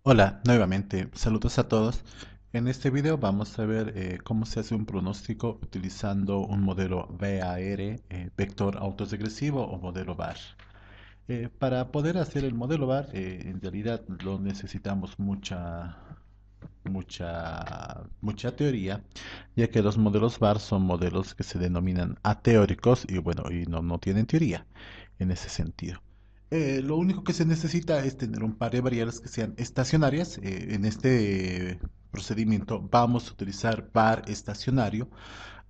Hola, nuevamente, saludos a todos. En este video vamos a ver cómo se hace un pronóstico utilizando un modelo VAR, vector autoregresivo o modelo VAR. Para poder hacer el modelo VAR, en realidad lo necesitamos mucha teoría, ya que los modelos VAR son modelos que se denominan ateóricos y bueno, y no tienen teoría en ese sentido. Lo único que se necesita es tener un par de variables que sean estacionarias. En este procedimiento vamos a utilizar var estacionario.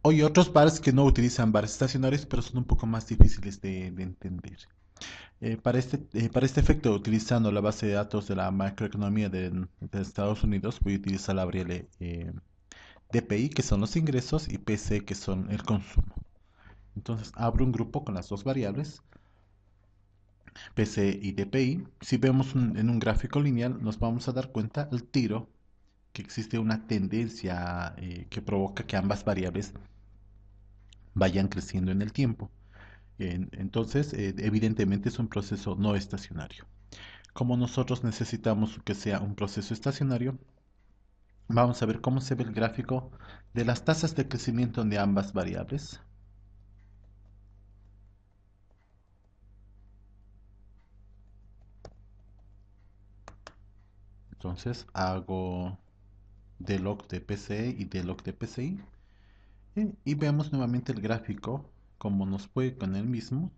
Hay otros vars que no utilizan var estacionarios, pero son un poco más difíciles de entender. Para este efecto, utilizando la base de datos de la macroeconomía de Estados Unidos, voy a utilizar la variable DPI, que son los ingresos, y PC, que son el consumo. Entonces, abro un grupo con las dos variables, PC y DPI. Si vemos en un gráfico lineal, nos vamos a dar cuenta al tiro que existe una tendencia que provoca que ambas variables vayan creciendo en el tiempo. Entonces, evidentemente es un proceso no estacionario. Como nosotros necesitamos que sea un proceso estacionario, vamos a ver cómo se ve el gráfico de las tasas de crecimiento de ambas variables. Entonces hago delog de PCE y delog de PCI y vemos nuevamente el gráfico como nos fue con el mismo.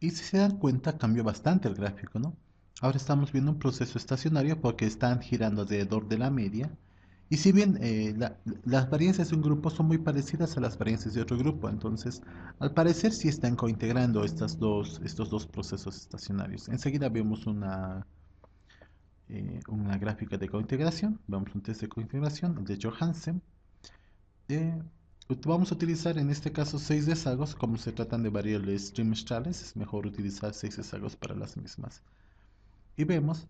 Y si se dan cuenta, cambió bastante el gráfico, ¿no? Ahora estamos viendo un proceso estacionario porque están girando alrededor de la media. Y si bien las varianzas de un grupo son muy parecidas a las varianzas de otro grupo, entonces al parecer sí están cointegrando estos dos procesos estacionarios. Enseguida vemos una gráfica de cointegración, vemos un test de cointegración de Johansen. Eh, Vamos a utilizar en este caso 6 rezagos, como se tratan de variables trimestrales, es mejor utilizar 6 rezagos para las mismas. Y vemos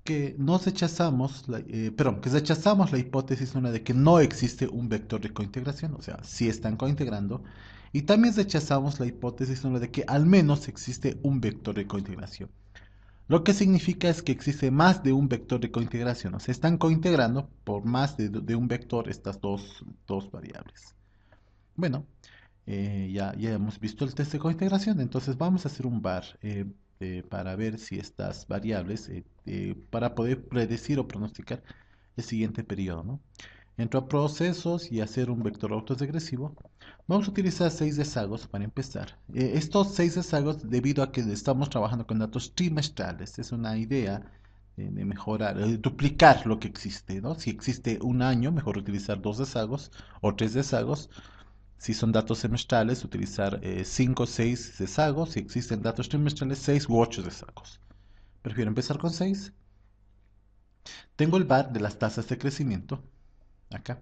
que que rechazamos la hipótesis una de que no existe un vector de cointegración, o sea, sí están cointegrando, y también rechazamos la hipótesis una de que al menos existe un vector de cointegración. Lo que significa es que existe más de un vector de cointegración, o sea, están cointegrando por más de un vector estas dos variables. Bueno, ya hemos visto el test de cointegración, entonces vamos a hacer un var para ver si estas variables, para poder predecir o pronosticar el siguiente periodo, ¿no? Entro a procesos y hacer un vector autorregresivo. Vamos a utilizar 6 rezagos para empezar. Estos 6 rezagos, debido a que estamos trabajando con datos trimestrales, es una idea de mejorar, duplicar lo que existe, ¿no? Si existe un año, mejor utilizar 2 rezagos o 3 rezagos. Si son datos semestrales, utilizar 5 o 6 rezagos. Si existen datos trimestrales, 6 u 8 rezagos. Prefiero empezar con 6. Tengo el var de las tasas de crecimiento acá.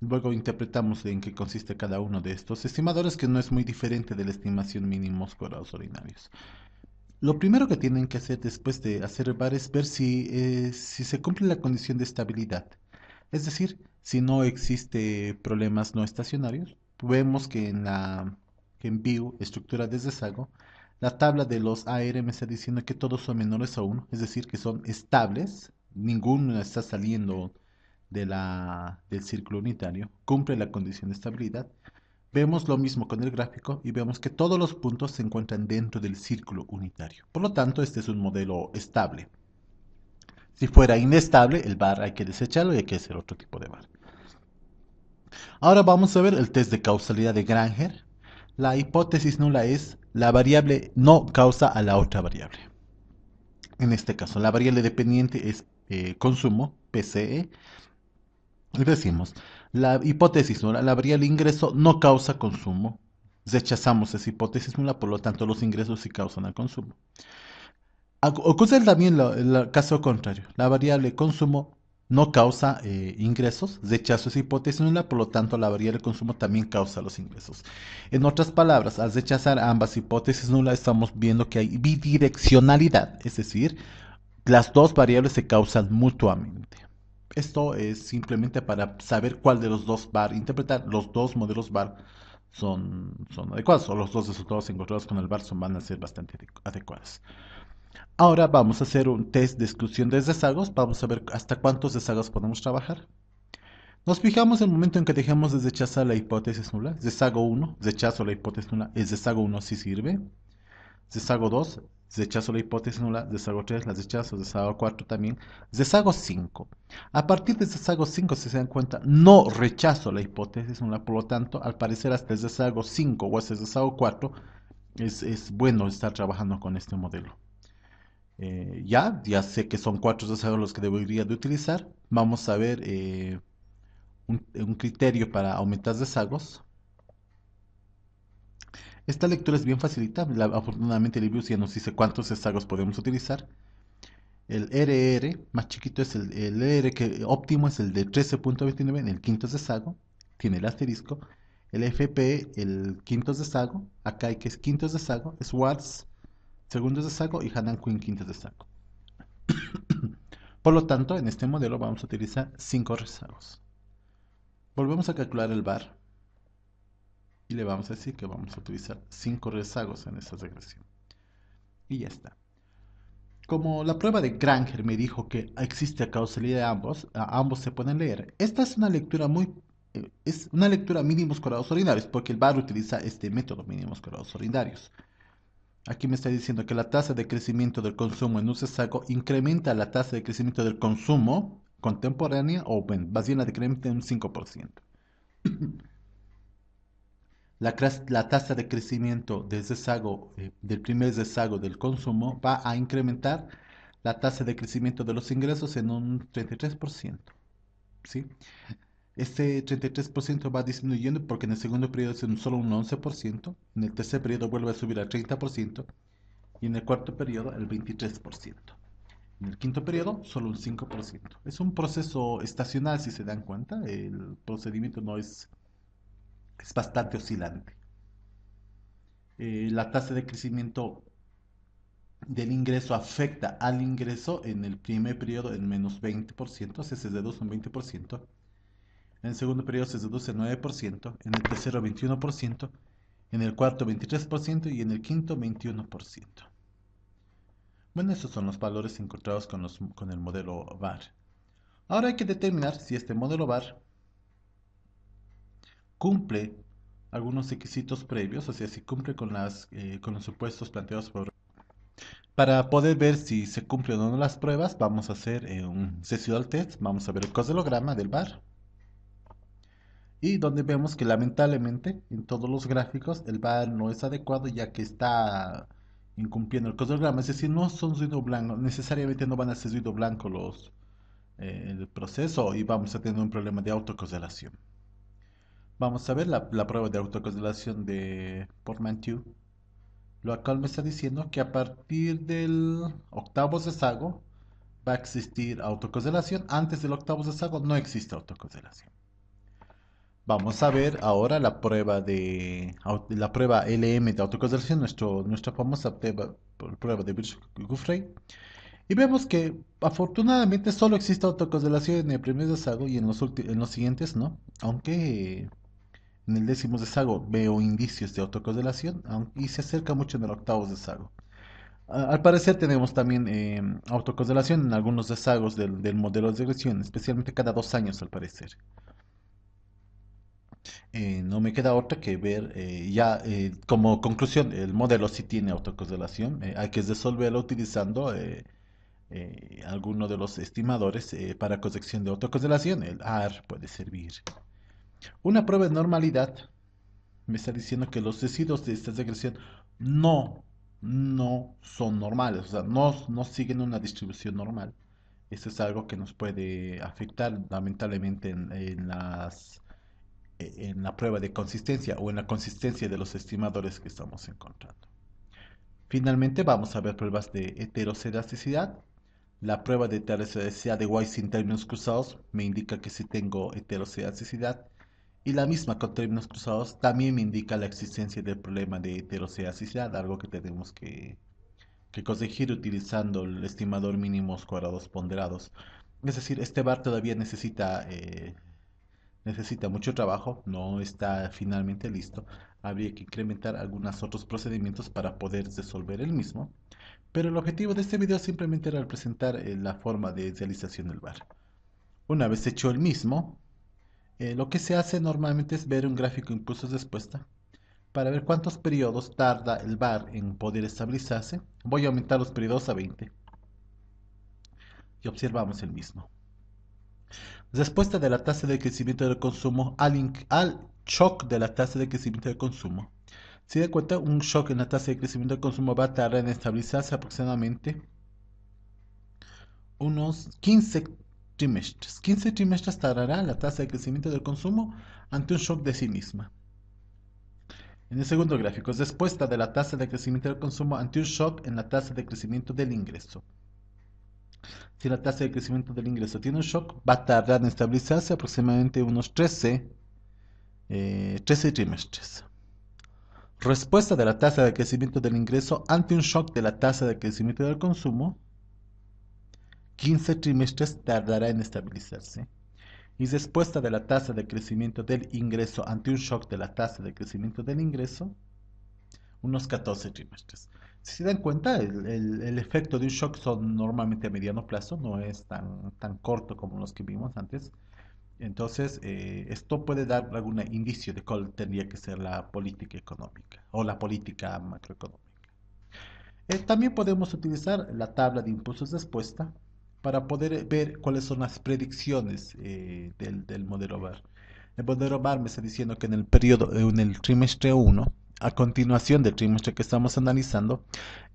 Luego interpretamos en qué consiste cada uno de estos estimadores, que no es muy diferente de la estimación mínimos cuadrados ordinarios. Lo primero que tienen que hacer después de hacer el var es ver si se cumple la condición de estabilidad. Es decir, si no existe problemas no estacionarios. Vemos que en View, estructura de rezago, la tabla de los AR me está diciendo que todos son menores a 1, es decir, que son estables, ninguno está saliendo del círculo unitario, cumple la condición de estabilidad. Vemos lo mismo con el gráfico y vemos que todos los puntos se encuentran dentro del círculo unitario. Por lo tanto, este es un modelo estable. Si fuera inestable, el var hay que desecharlo y hay que hacer otro tipo de var. Ahora vamos a ver el test de causalidad de Granger. La hipótesis nula es la variable no causa a la otra variable. En este caso, la variable dependiente es consumo, PCE. Y decimos, la hipótesis nula, la variable ingreso no causa consumo. Rechazamos esa hipótesis nula, por lo tanto los ingresos sí causan el consumo. Ocurre también el caso contrario. La variable consumo no causa ingresos. Rechazo esa hipótesis nula, por lo tanto la variable consumo también causa los ingresos. En otras palabras, al rechazar ambas hipótesis nulas, estamos viendo que hay bidireccionalidad, es decir, las dos variables se causan mutuamente. Esto es simplemente para saber cuál de los dos var interpretar. Los dos modelos var son adecuados, o los dos resultados encontrados con el var van a ser bastante adecuados. Ahora vamos a hacer un test de exclusión de desagos. Vamos a ver hasta cuántos desagos podemos trabajar. Nos fijamos en el momento en que dejemos de rechazar la hipótesis nula. Desago 1, rechazo la hipótesis nula. El desago 1 sí sirve. Desago 2, rechazo la hipótesis nula. Desago 3, la rechazo. Desago 4 también. Desago 5. A partir de desago 5, si se dan cuenta, no rechazo la hipótesis nula. Por lo tanto, al parecer hasta el desago 5 o hasta el desago 4 es bueno estar trabajando con este modelo. Ya sé que son 4 desagos los que debería de utilizar. Vamos a ver un criterio para aumentar desagos. Esta lectura es bien facilita. Afortunadamente el libro ya nos dice cuántos desagos podemos utilizar. El RR más chiquito es el RR que óptimo es el de 13.29 en el quinto desago. Tiene el asterisco. El FP, el quinto desago. Acá hay que es quinto desago. Swartz, segundo desago. Y Hanan Quinn, quinto desago. Por lo tanto, en este modelo vamos a utilizar 5 rezagos. Volvemos a calcular el bar y le vamos a decir que vamos a utilizar 5 rezagos en esta regresión. Y ya está. Como la prueba de Granger me dijo que existe causalidad de ambos, a ambos se pueden leer. Esta es una lectura es una lectura mínimos cuadrados ordinarios, porque el bar utiliza este método mínimos cuadrados ordinarios. Aquí me está diciendo que la tasa de crecimiento del consumo en un rezago incrementa la tasa de crecimiento del consumo contemporánea o más bien la decrementa en un 5%. La tasa de crecimiento del rezago, del primer rezago del consumo va a incrementar la tasa de crecimiento de los ingresos en un 33%. ¿Sí? Este 33% va disminuyendo porque en el segundo periodo es solo un 11%, en el tercer periodo vuelve a subir al 30% y en el cuarto periodo el 23%. En el quinto periodo, solo un 5%. Es un proceso estacional, si se dan cuenta. El procedimiento no es bastante oscilante. La tasa de crecimiento del ingreso afecta al ingreso en el primer periodo en menos 20%, se reduce un 20%. En el segundo periodo se reduce 9%, en el tercero 21%, en el cuarto 23% y en el quinto 21%. Bueno, esos son los valores encontrados con el modelo VAR. Ahora hay que determinar si este modelo VAR cumple algunos requisitos previos, o sea, si cumple con los supuestos planteados por... Para poder ver si se cumplen o no las pruebas, vamos a hacer un sessional test, vamos a ver el cosdelograma del VAR, y donde vemos que lamentablemente en todos los gráficos el VAR no es adecuado ya que está incumpliendo el cosdelograma, es decir, no son ruido blanco, necesariamente no van a ser ruido blanco el proceso y vamos a tener un problema de autocorrelación. Vamos a ver la prueba de autocorrelación de Portmanteau, lo cual me está diciendo que a partir del octavo rezago va a existir autocorrelación. Antes del octavo rezago no existe autocorrelación. Vamos a ver ahora la prueba LM de autocorrelación, nuestra famosa prueba de Birch-Guffrey. Y vemos que afortunadamente solo existe autocorrelación en el primer rezago y en los siguientes no. Aunque en el décimo rezago veo indicios de autocorrelación y se acerca mucho en el octavo rezago. Al parecer tenemos también autocorrelación en algunos rezagos del modelo de regresión, especialmente cada 2 años al parecer. No me queda otra que ver, como conclusión, el modelo sí tiene autocorrelación, hay que resolverlo utilizando alguno de los estimadores para corrección de autocorrelación, el AR puede servir. Una prueba de normalidad me está diciendo que los residuos de esta regresión no, no son normales, o sea, no siguen una distribución normal. Esto es algo que nos puede afectar lamentablemente en la prueba de consistencia o en la consistencia de los estimadores que estamos encontrando. Finalmente vamos a ver pruebas de heterocerasticidad. La prueba de heterocerasticidad de Weiss en términos cruzados me indica que si tengo heterocerasticidad y la misma con términos cruzados también me indica la existencia del problema de heterocerasticidad, algo que tenemos que corregir utilizando el estimador mínimos cuadrados ponderados. Es decir, este bar todavía necesita mucho trabajo, no está finalmente listo. Habría que incrementar algunos otros procedimientos para poder resolver el mismo. Pero el objetivo de este video simplemente era presentar la forma de realización del bar. Una vez hecho el mismo, lo que se hace normalmente es ver un gráfico de impulsos de respuesta para ver cuántos periodos tarda el bar en poder estabilizarse. Voy a aumentar los periodos a 20 y observamos el mismo. Respuesta de la tasa de crecimiento del consumo al shock de la tasa de crecimiento del consumo. Si da cuenta, un shock en la tasa de crecimiento del consumo va a tardar en estabilizarse aproximadamente unos 15 trimestres. 15 trimestres tardará la tasa de crecimiento del consumo ante un shock de sí misma. En el segundo gráfico, respuesta de la tasa de crecimiento del consumo ante un shock en la tasa de crecimiento del ingreso. Si la tasa de crecimiento del ingreso tiene un shock, va a tardar en estabilizarse aproximadamente unos 13 trimestres. Respuesta de la tasa de crecimiento del ingreso ante un shock de la tasa de crecimiento del consumo. 15 trimestres tardará en estabilizarse. Y respuesta de la tasa de crecimiento del ingreso ante un shock de la tasa de crecimiento del ingreso. Unos 14 trimestres. Si se dan cuenta, el efecto de un shock son normalmente a mediano plazo, no es tan corto como los que vimos antes. Entonces, esto puede dar algún indicio de cuál tendría que ser la política económica o la política macroeconómica. También podemos utilizar la tabla de impulsos de respuesta para poder ver cuáles son las predicciones del modelo VAR. El modelo VAR me está diciendo que en el trimestre 1, a continuación del trimestre que estamos analizando,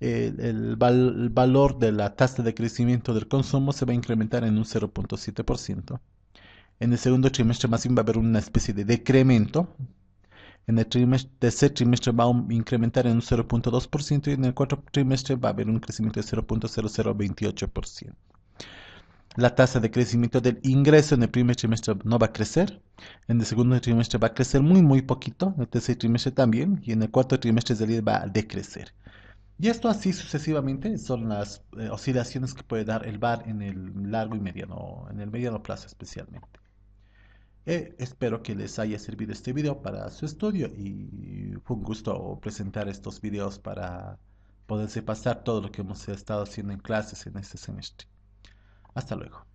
el valor de la tasa de crecimiento del consumo se va a incrementar en un 0.7%. En el segundo trimestre más bien va a haber una especie de decremento. En el tercer trimestre va a incrementar en un 0.2% y en el cuarto trimestre va a haber un crecimiento de 0.0028%. La tasa de crecimiento del ingreso en el primer trimestre no va a crecer, en el segundo trimestre va a crecer muy poquito, en el tercer trimestre también y en el cuarto trimestre va a decrecer. Y esto así sucesivamente son las oscilaciones que puede dar el VAR en el largo y en el mediano plazo especialmente. Espero que les haya servido este video para su estudio y fue un gusto presentar estos videos para poderse pasar todo lo que hemos estado haciendo en clases en este semestre. Hasta luego.